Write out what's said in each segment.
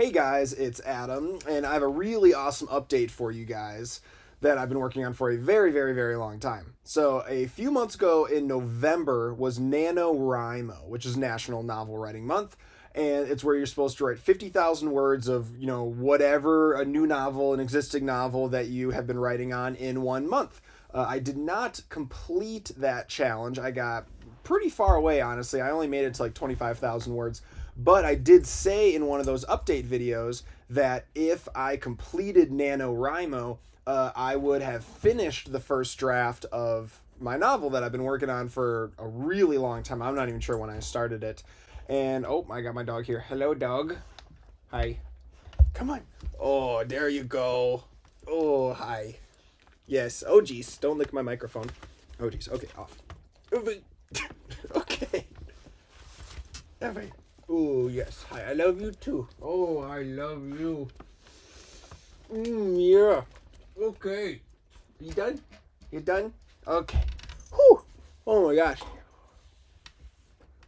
Hey guys, it's Adam, and I have a really awesome update for you guys that I've been working on for a very, very, very long time. So, a few months ago in November was NaNoWriMo, which is National Novel Writing Month, and it's where you're supposed to write 50,000 words of, whatever a new novel, an existing novel that you have been writing on in 1 month. I did not complete that challenge. I got pretty far away, honestly. I only made it to like 25,000 words. But I did say in one of those update videos that if I completed NaNoWriMo, I would have finished the first draft of my novel that I've been working on for a really long time. I'm not even sure when I started it. And, oh, I got my dog here. Hello, dog. Hi. Come on. Oh, there you go. Oh, hi. Yes. Oh, geez. Don't lick my microphone. Oh, geez. Okay, off. Okay. Every. Oh, yes. Hi, I love you too. Oh, I love you. Yeah. Okay. You done? You done? Okay. Whew. Oh my gosh.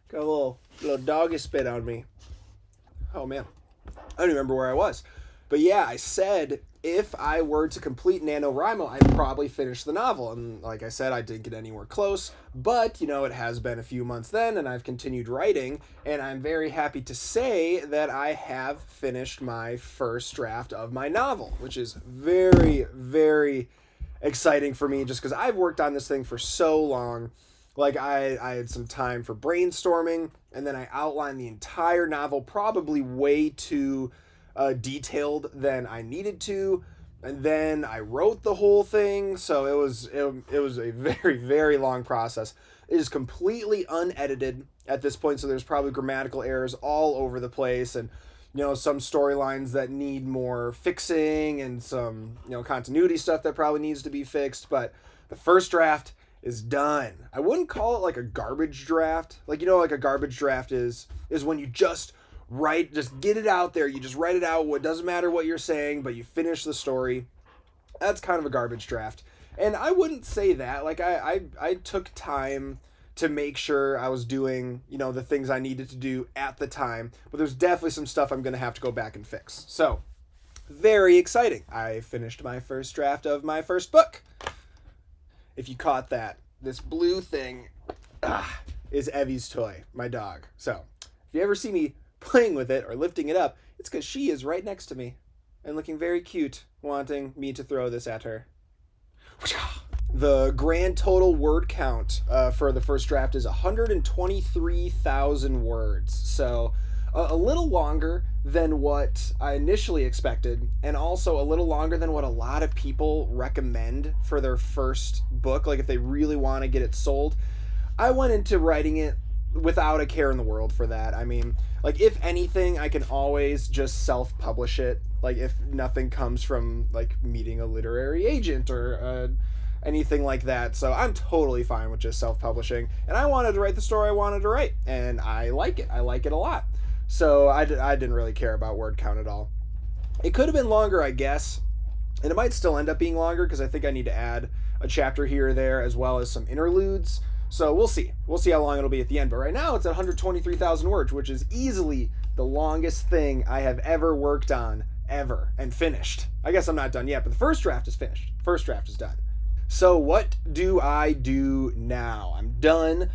Got a little doggy spit on me. Oh man. I don't remember where I was. But yeah, I said if I were to complete NaNoWriMo, I'd probably finish the novel. And like I said, I didn't get anywhere close. But, it has been a few months then, and I've continued writing. And I'm very happy to say that I have finished my first draft of my novel, which is very, very exciting for me just because I've worked on this thing for so long. Like, I had some time for brainstorming, and then I outlined the entire novel probably way too detailed than I needed to, and then I wrote the whole thing. So it was a very, very long process. It is completely unedited at this point, so there's probably grammatical errors all over the place, and some storylines that need more fixing, and some continuity stuff that probably needs to be fixed. But the first draft is done. I wouldn't call it like a garbage draft. Like a garbage draft is when you just get it out there. You just write it out. It doesn't matter what you're saying, but you finish the story. That's kind of a garbage draft. And I wouldn't say that. Like I took time to make sure I was doing, the things I needed to do at the time. But there's definitely some stuff I'm going to have to go back and fix. So, very exciting. I finished my first draft of my first book. If you caught that, this blue thing is Evie's toy, my dog. So, if you ever see me playing with it or lifting it up, it's because she is right next to me and looking very cute, wanting me to throw this at her. The grand total word count for the first draft is 123,000 words. So a little longer than what I initially expected, and also a little longer than what a lot of people recommend for their first book, like if they really want to get it sold. I went into writing it without a care in the world for that. I mean, like, if anything, I can always just self-publish it. Like, if nothing comes from, like, meeting a literary agent or anything like that. So I'm totally fine with just self-publishing. And I wanted to write the story I wanted to write. And I like it. I like it a lot. So I didn't really care about word count at all. It could have been longer, I guess. And it might still end up being longer because I think I need to add a chapter here or there as well as some interludes. So we'll see. We'll see how long it'll be at the end. But right now it's at 123,000 words, which is easily the longest thing I have ever worked on, ever, and finished. I guess I'm not done yet, but the first draft is finished. First draft is done. So what do I do now? I'm done.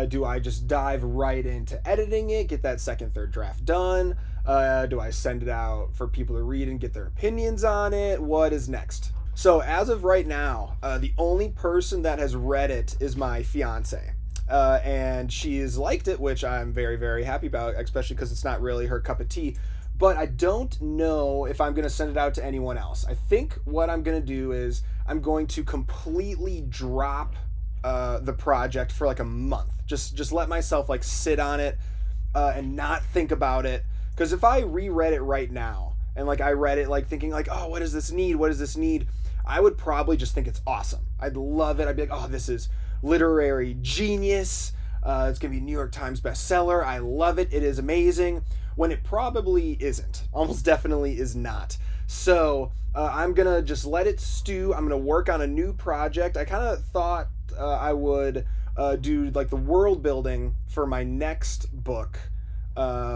Do I just dive right into editing it, get that second, third draft done? Do I send it out for people to read and get their opinions on it? What is next? So as of right now, the only person that has read it is my fiance. And she has liked it, which I'm very, very happy about, especially because it's not really her cup of tea. But I don't know if I'm going to send it out to anyone else. I think what I'm going to do is I'm going to completely drop the project for like a month. Just let myself like sit on it and not think about it. Because if I reread it right now and like I read it like thinking like, oh, what does this need? What does this need? I would probably just think it's awesome. I'd love it. I'd be like, oh, this is literary genius. It's going to be a New York Times bestseller. I love it. It is amazing. When it probably isn't. Almost definitely is not. So I'm going to just let it stew. I'm going to work on a new project. I kind of thought I would do like the world building for my next book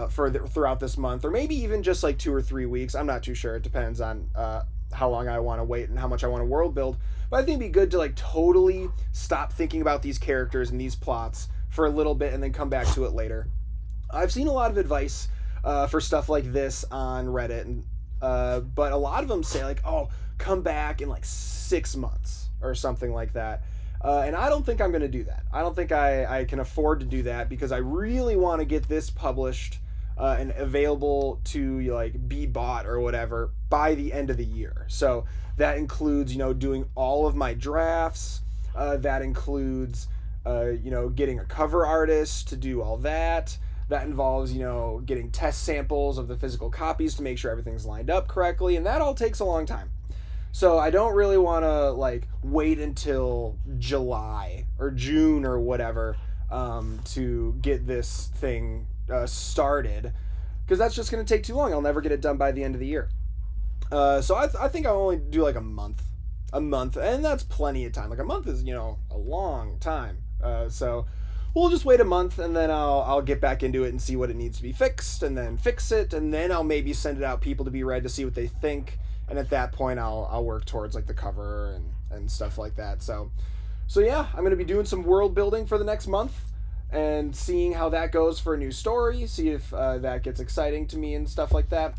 throughout this month, or maybe even just like 2 or 3 weeks. I'm not too sure. It depends on how long I want to wait and how much I want to world build. But I think it'd be good to like totally stop thinking about these characters and these plots for a little bit and then come back to it later. I've seen a lot of advice for stuff like this on Reddit, and but a lot of them say like, oh, come back in like 6 months or something like that. And I don't think I'm going to do that. I don't think I can afford to do that, because I really want to get this published and available to like be bought or whatever by the end of the year. So that includes, doing all of my drafts. That includes, getting a cover artist to do all that. That involves, getting test samples of the physical copies to make sure everything's lined up correctly. And that all takes a long time. So I don't really want to like wait until July or June or whatever to get this thing started, because that's just going to take too long. I'll never get it done by the end of the year. So I think I'll only do like a month, and that's plenty of time. Like a month is, a long time. So we'll just wait a month, and then I'll get back into it and see what it needs to be fixed, and then fix it, and then I'll maybe send it out people to be read to see what they think. And at that point, I'll work towards like the cover and stuff like that. So yeah, I'm gonna be doing some world building for the next month and seeing how that goes for a new story. See if that gets exciting to me and stuff like that.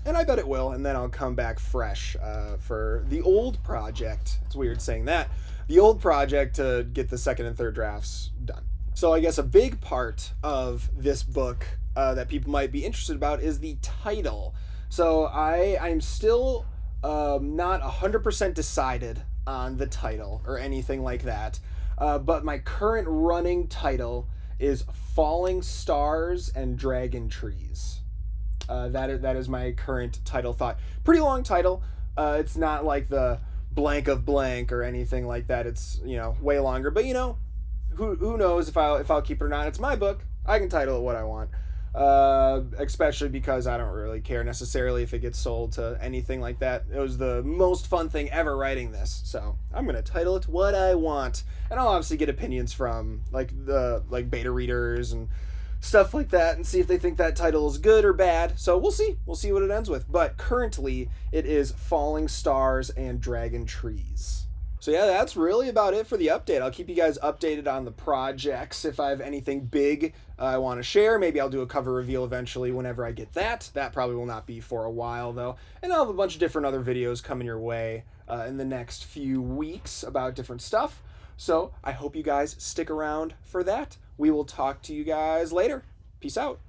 And I bet it will. And then I'll come back fresh for the old project. It's weird saying that. The old project to get the second and third drafts done. So I guess a big part of this book that people might be interested about is the title. So I'm still not 100% decided on the title or anything like that. But my current running title is Falling Stars and Dragon Trees. That is my current title thought. Pretty long title. It's not like the blank of blank or anything like that. It's, way longer. But, who knows if I'll keep it or not. It's my book. I can title it what I want. Especially because I don't really care necessarily if it gets sold to anything like that. It was the most fun thing ever writing this, so I'm gonna title it what I want, and I'll obviously get opinions from like beta readers and stuff like that, and see if they think that title is good or bad. So we'll see what it ends with. But currently it is Falling Stars and Dragon Trees. So yeah, that's really about it for the update. I'll keep you guys updated on the projects. If I have anything big I want to share, maybe I'll do a cover reveal eventually whenever I get that. That probably will not be for a while though. And I'll have a bunch of different other videos coming your way in the next few weeks about different stuff. So I hope you guys stick around for that. We will talk to you guys later. Peace out.